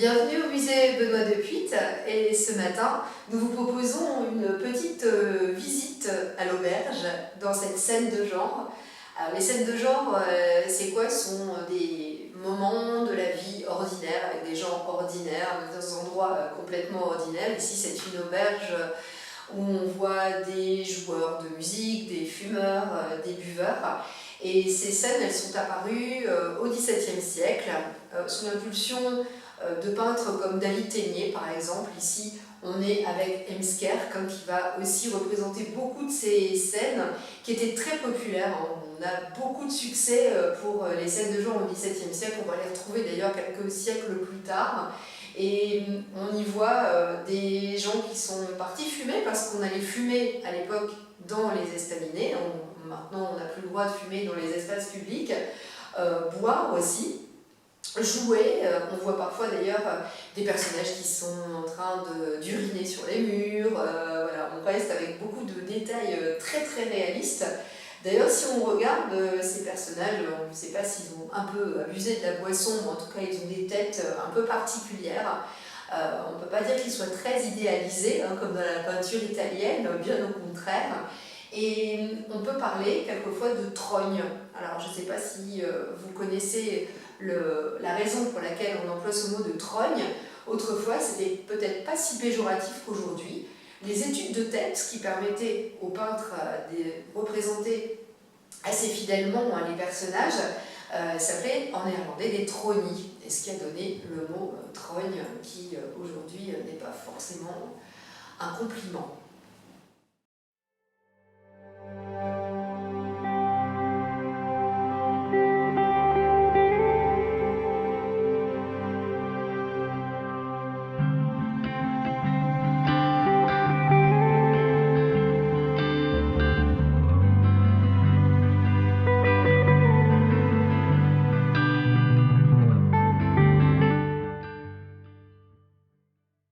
Bienvenue au musée Benoît de Puite et ce matin nous vous proposons une petite visite à l'auberge dans cette scène de genre. Alors, les scènes de genre, c'est quoi? Ce sont des moments de la vie ordinaire avec des gens ordinaires, dans des endroits complètement ordinaires. Ici c'est une auberge où on voit des joueurs de musique, des fumeurs, des buveurs. Et ces scènes, elles sont apparues au XVIIe siècle, sous l'impulsion de peintres comme David Ténier par exemple. Ici on est avec Heemskerck qui va aussi représenter beaucoup de ces scènes qui étaient très populaires. On a beaucoup de succès pour les scènes de genre au XVIIe siècle, on va les retrouver d'ailleurs quelques siècles plus tard. Et on y voit des gens qui sont partis fumer parce qu'on allait fumer à l'époque dans les estaminets. Maintenant on n'a plus le droit de fumer dans les espaces publics, boire aussi, jouer. On voit parfois d'ailleurs des personnages qui sont en train d'uriner sur les murs. Voilà, on reste avec beaucoup de détails très très réalistes. D'ailleurs, si on regarde ces personnages, on ne sait pas s'ils ont un peu abusé de la boisson, mais en tout cas ils ont des têtes un peu particulières. On ne peut pas dire qu'ils soient très idéalisés, comme dans la peinture italienne, bien au contraire. Et on peut parler quelquefois de trogne. Alors je ne sais pas si vous connaissez la raison pour laquelle on emploie ce mot de trogne. Autrefois, c'était peut-être pas si péjoratif qu'aujourd'hui. Les études de tête, qui permettaient aux peintres de représenter assez fidèlement les personnages, s'appelaient en néerlandais des trognies, et ce qui a donné le mot trogne, qui aujourd'hui n'est pas forcément un compliment.